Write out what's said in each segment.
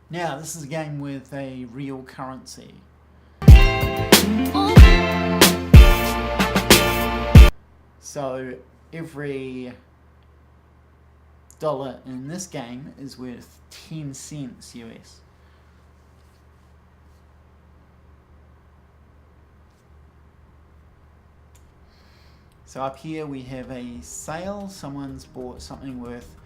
Now, this is a game with a real currency. So, every dollar in this game is worth 10 cents US. So up here we have a sale. Someone's bought something worth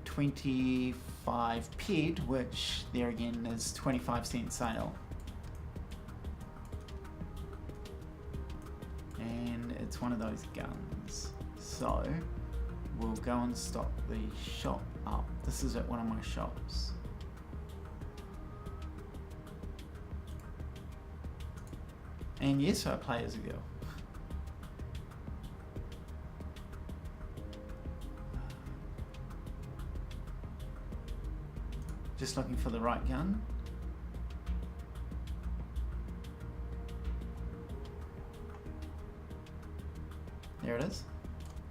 25 ped, which there again is 25-cent sale. And it's one of those guns. So we'll go and stock the shop up. This is at one of my shops. And yes, I play as a girl. Just looking for the right gun. There it is.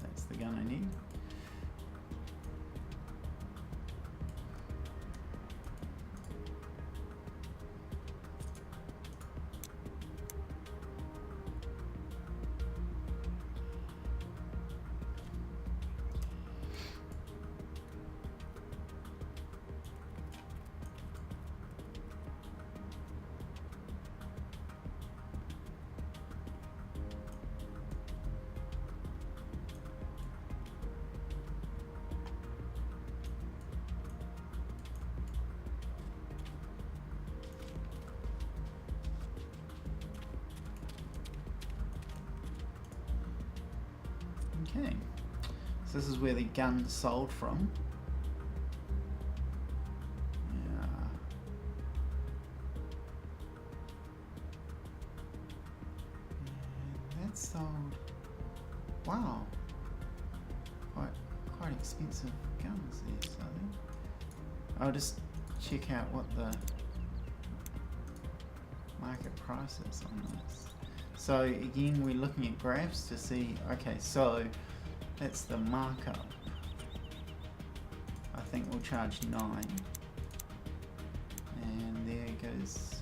That's the gun I need. Okay, so this is where the gun sold from. Yeah. And that's sold. Wow, quite expensive guns there. So I think I'll just check out what the market price is on this. So again, we're looking at graphs to see, okay, so that's the markup. I think we'll charge 9. And there goes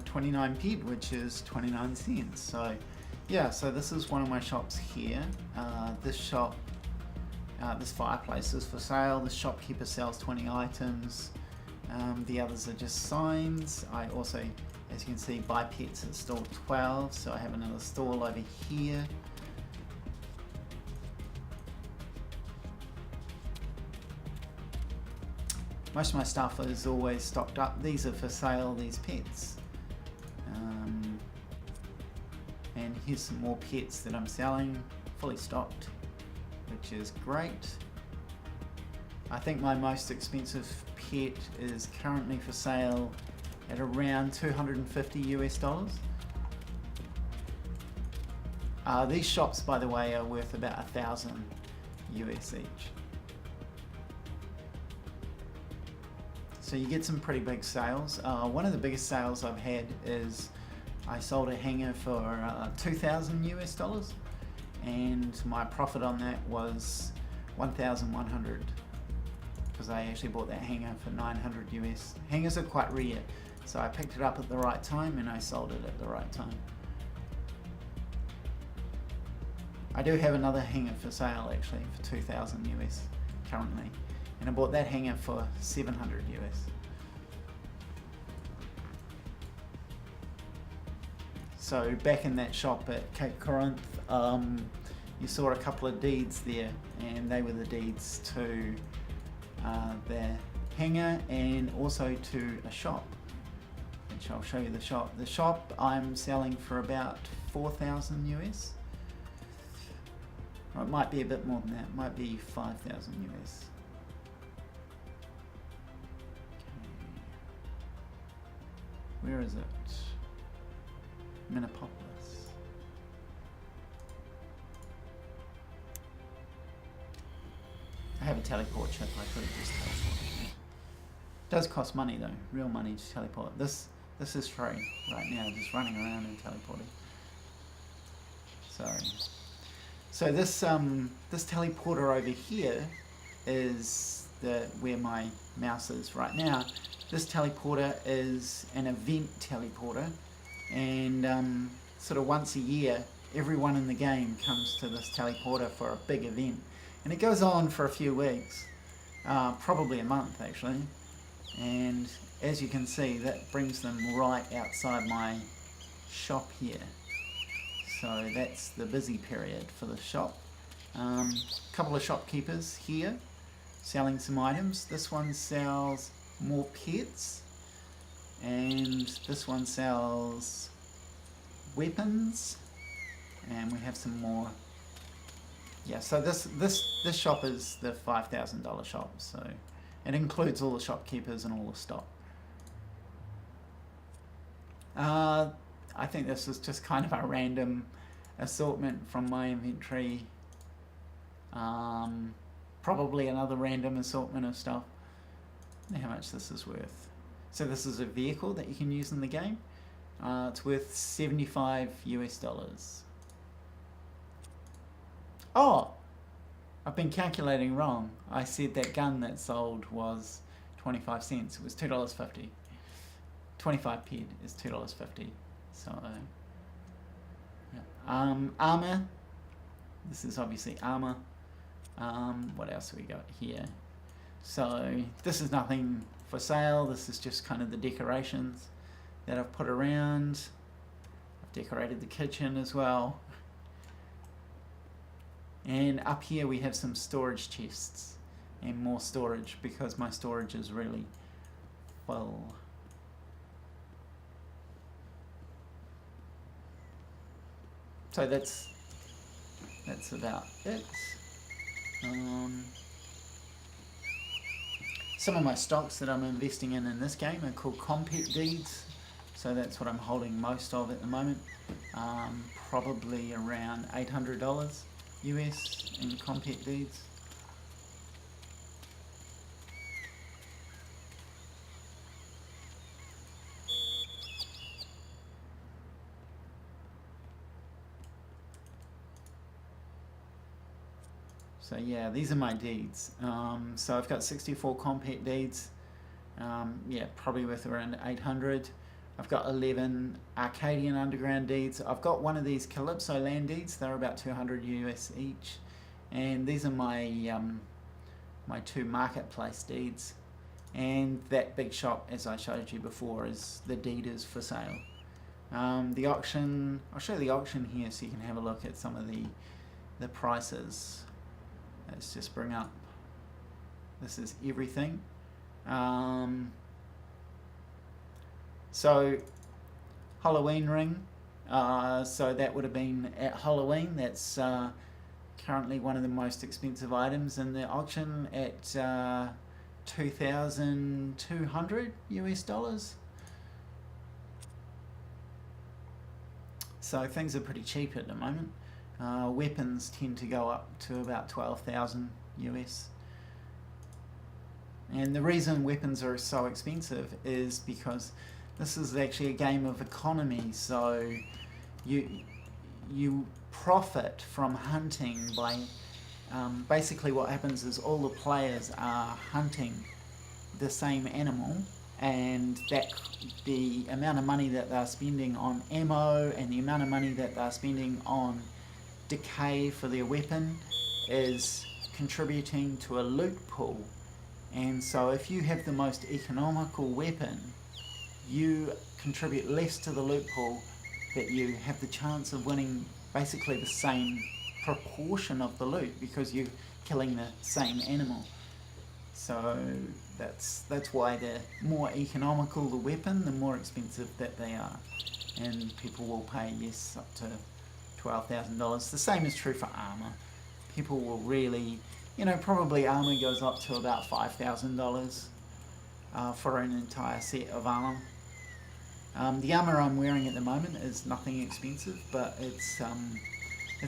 29 ped, which is 29 cents. So yeah, so this is one of my shops here. This shop, this fireplace is for sale. The shopkeeper sells 20 items. The others are just signs. I also, as you can see, buy pets at stall 12, so I have another stall over here. Most of my stuff is always stocked up. These are for sale, these pets. And here's some more pets that I'm selling, fully stocked, which is great. I think my most expensive pet is currently for sale at around $250 US. These shops, by the way, are worth about 1,000 US each. So you get some pretty big sales. One of the biggest sales I've had is I sold a hanger for 2,000 US dollars, and my profit on that was 1,100. Because I actually bought that hanger for 900 US. Hangers are quite rare, so I picked it up at the right time and I sold it at the right time. I do have another hanger for sale actually for 2,000 US currently, and I bought that hanger for 700 US. So back in that shop at Cape Corinth, you saw a couple of deeds there, and they were the deeds to their hanger and also to a shop, which I'll show you the shop. The shop I'm selling for about 4,000 US. Or it might be a bit more than that, it might be 5,000 US. Okay. Where is it? Minneapolis. I have a teleport chip, I could have just teleported. It does cost money though, real money to teleport. This is free right now, just running around and teleporting. Sorry. So this this teleporter over here is where my mouse is right now. This teleporter is an event teleporter, and sort of once a year, everyone in the game comes to this teleporter for a big event, and it goes on for a few weeks, probably a month actually. And as you can see, that brings them right outside my shop here. So that's the busy period for the shop. Couple of shopkeepers here selling some items. This one sells more pets, and this one sells weapons, and we have some more. Yeah, so this shop is the $5,000 shop, so it includes all the shopkeepers and all the stock. I think this is just kind of a random assortment from my inventory. Probably another random assortment of stuff. I don't know how much this is worth. So this is a vehicle that you can use in the game. It's worth $75 US. Oh! I've been calculating wrong. I said that gun that sold was 25 cents. It was $2.50. 25 ped is $2.50. So, yeah. Armor. This is obviously armor. What else have we got here? So this is nothing for sale. This is just kind of the decorations that I've put around. I've decorated the kitchen as well. And up here we have some storage chests and more storage because my storage is really full. So that's about it. Some of my stocks that I'm investing in this game are called compet deeds, so that's what I'm holding most of at the moment. Probably around $800 US in compet deeds. So yeah, these are my deeds. So I've got 64 compet deeds. Yeah, probably worth around 800. I've got 11 Arcadian Underground deeds. I've got one of these Calypso land deeds. They're about 200 US each. And these are my my 2 marketplace deeds. And that big shop, as I showed you before, is the deed is for sale. The auction, I'll show you the auction here so you can have a look at some of the prices. Let's just bring up, this is everything. So Halloween ring, so that would have been at Halloween. That's currently one of the most expensive items in the auction at $2,200 US. So things are pretty cheap at the moment. Weapons tend to go up to about 12,000 US. And the reason weapons are so expensive is because this is actually a game of economy, so you profit from hunting by basically what happens is all the players are hunting the same animal, and that the amount of money that they're spending on ammo and the amount of money that they're spending on decay for their weapon is contributing to a loot pool. And so if you have the most economical weapon, you contribute less to the loot pool, that you have the chance of winning basically the same proportion of the loot because you're killing the same animal. So that's why the more economical the weapon, the more expensive that they are. And people will pay, yes, up to $12,000. The same is true for armor. People will really, probably armor goes up to about $5,000 for an entire set of armor. The armor I'm wearing at the moment is nothing expensive, but it's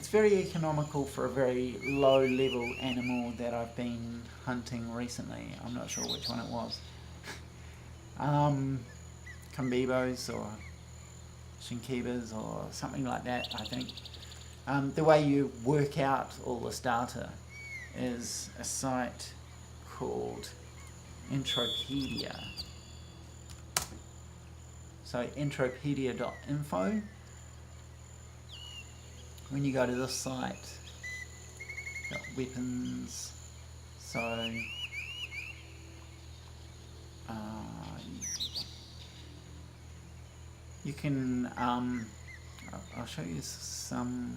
very economical for a very low level animal that I've been hunting recently. I'm not sure which one it was. Kambibos or Shinkibas or something like that, I think. The way you work out all this data is a site called Entropia. So entropedia.info. When you go to this site, got weapons. So you can, I'll show you some,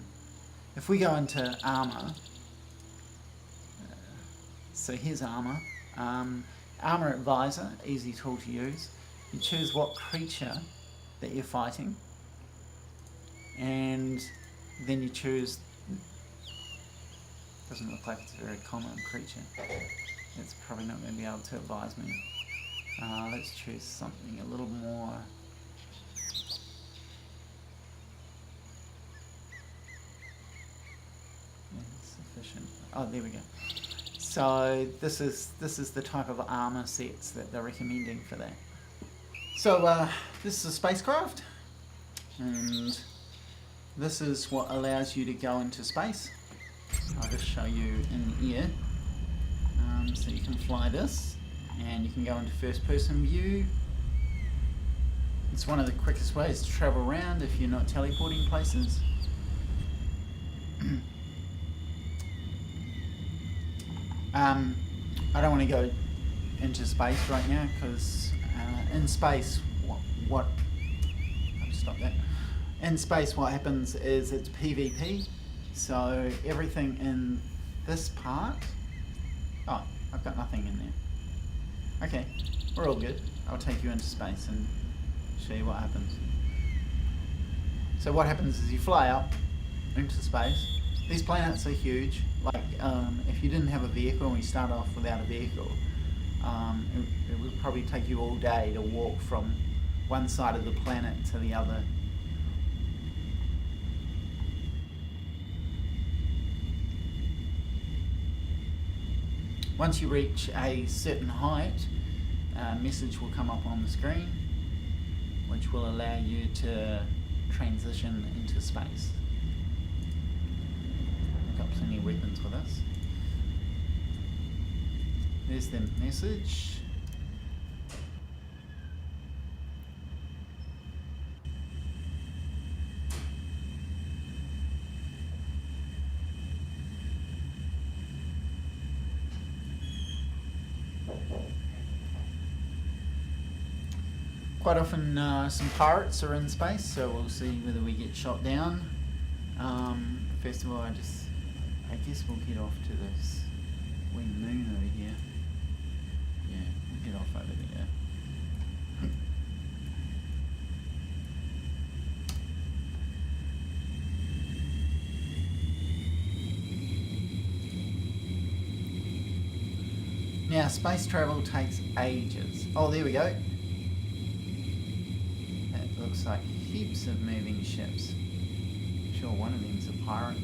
if we go into armor, so here's armor, armor advisor, easy tool to use. You choose what creature that you're fighting, and then you choose, doesn't look like it's a very common creature, it's probably not going to be able to advise me. Let's choose something a little more sufficient. Oh, there we go. So this is the type of armor sets that they're recommending for that. So this is a spacecraft, and this is what allows you to go into space. I'll just show you in air. So you can fly this, and you can go into first person view. It's one of the quickest ways to travel around if you're not teleporting places. I don't want to go into space right now because in space, what I'll just stop that. In space, what happens is it's PvP. So everything in this part. Oh, I've got nothing in there. Okay, we're all good. I'll take you into space and show you what happens. So what happens is you fly up into space. These planets are huge. Like if you didn't have a vehicle and we start off without a vehicle, it would probably take you all day to walk from one side of the planet to the other. Once you reach a certain height, a message will come up on the screen, which will allow you to transition into space. We've got plenty of weapons with us. There's the message. Quite often some pirates are in space, so we'll see whether we get shot down. First of all, I guess we'll get off to this wee moon over here. Yeah, we'll get off over there. Now, space travel takes ages. Oh, there we go. That looks like heaps of moving ships. I'm sure one of them's a pirate.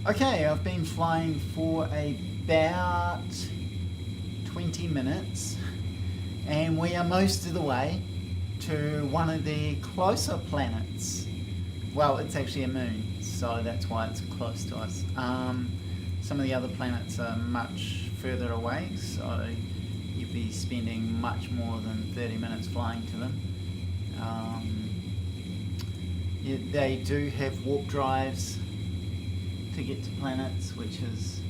Okay, I've been flying for about 20 minutes, and we are most of the way to one of the closer planets. Well, it's actually a moon, so that's why it's close to us. Some of the other planets are much further away, so you'd be spending much more than 30 minutes flying to them. They do have warp drives to get to planets, which is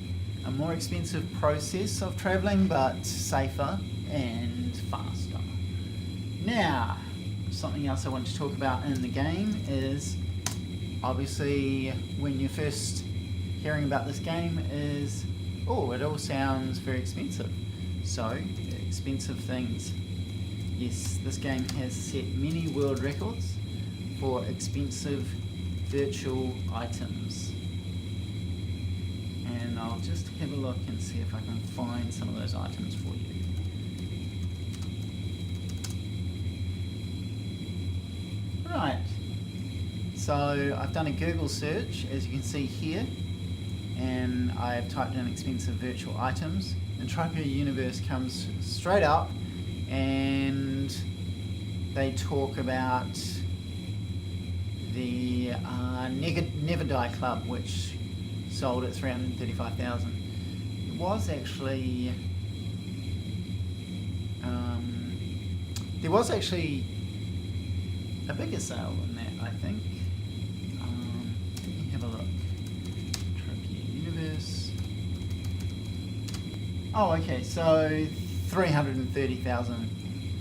a more expensive process of travelling, but safer and faster. Now, something else I want to talk about in the game is, obviously, when you're first hearing about this game is, oh, it all sounds very expensive. So, expensive things. Yes, this game has set many world records for expensive virtual items. And I'll just have a look and see if I can find some of those items for you. Right, so I've done a Google search, as you can see here, and I've typed in expensive virtual items. Entropia Universe comes straight up, and they talk about the Neverdie Club, which sold at 335,000. It was actually there was actually a bigger sale than that, I think. Let me have a look. Entropia Universe. Oh, okay, so 330,000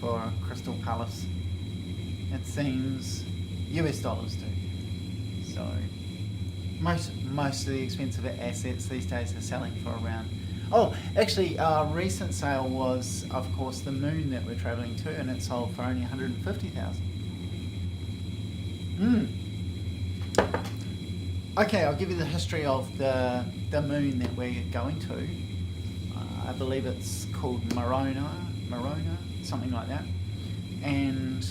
for Crystal Palace. It seems US dollars too. So most of the expensive assets these days are selling for around. Oh, actually, our recent sale was, of course, the moon that we're travelling to, and it sold for only 150,000. Okay, I'll give you the history of the moon that we're going to. I believe it's called Monria, something like that. And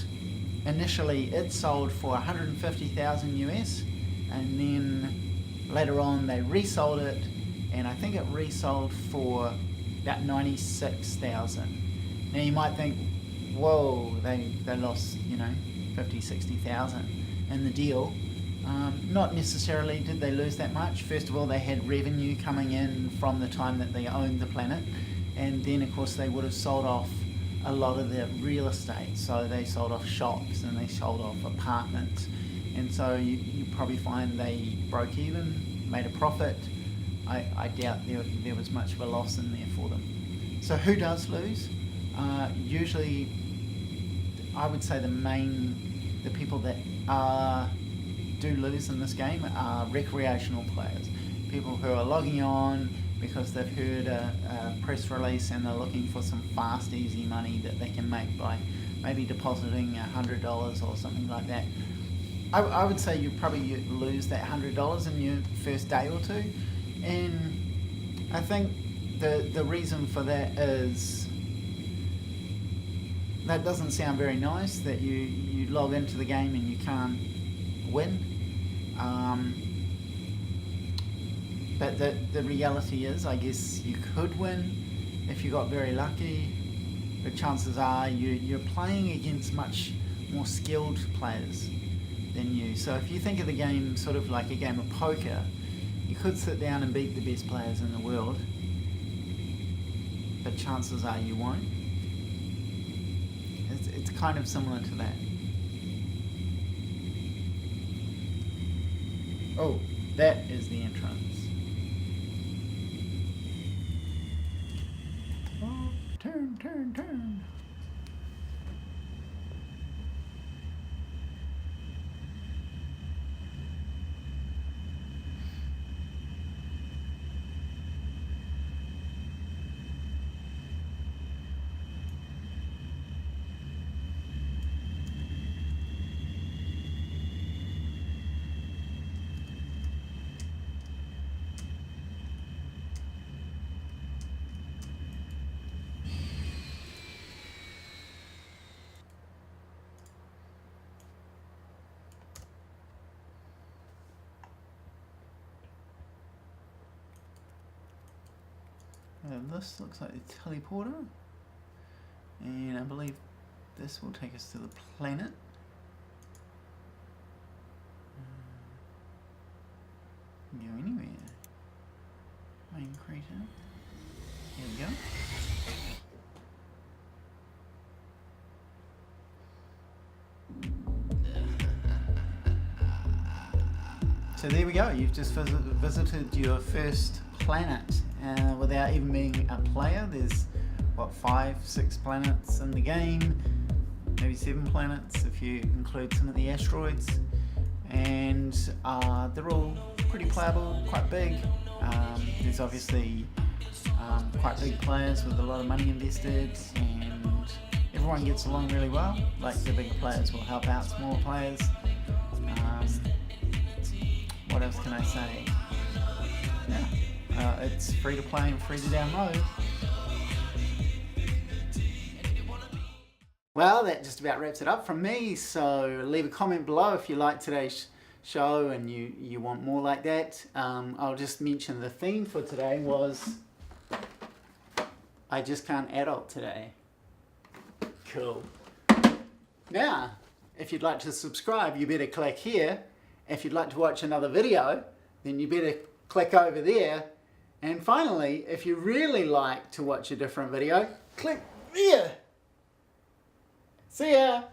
initially it sold for 150,000 US, and then later on they resold it, and I think it resold for about 96,000. Now you might think, whoa, they lost 50,000-60,000 in the deal. Not necessarily did they lose that much. First of all, they had revenue coming in from the time that they owned the planet, and then of course they would have sold off a lot of their real estate. So they sold off shops and they sold off apartments, and so you probably find they broke even, made a profit. I doubt there was much of a loss in there for them. So who does lose? Usually I would say the people that do lose in this game are recreational players, people who are logging on because they've heard a press release and they're looking for some fast, easy money that they can make by maybe depositing $100 or something like that. I would say you probably lose that $100 in your first day or two, and I think the reason for that is that doesn't sound very nice, that you log into the game and you can't win. But the reality is, I guess you could win if you got very lucky, but chances are you're playing against much more skilled players than you. So if you think of the game sort of like a game of poker, you could sit down and beat the best players in the world, but chances are you won't. It's kind of similar to that. Oh, that is the entrance. Oh, turn. This looks like the teleporter, and I believe this will take us to the planet. Go anywhere. Main crater. Here we go. So there we go. You've just visited your first planet without even being a player. There's what, 5-6 planets in the game, maybe 7 planets if you include some of the asteroids, and they're all pretty playable, quite big. There's obviously quite big players with a lot of money invested, and everyone gets along really well. Like, the bigger players will help out smaller players. What else can I say? Yeah. It's free to play and free to download. Well, that just about wraps it up from me. So leave a comment below if you like today's show and you want more like that. I'll just mention the theme for today was I just can't adult today. Cool. Now, if you'd like to subscribe, you better click here If you'd like to watch another video, then you better click over there. And finally, if you really like to watch a different video, click there. See ya!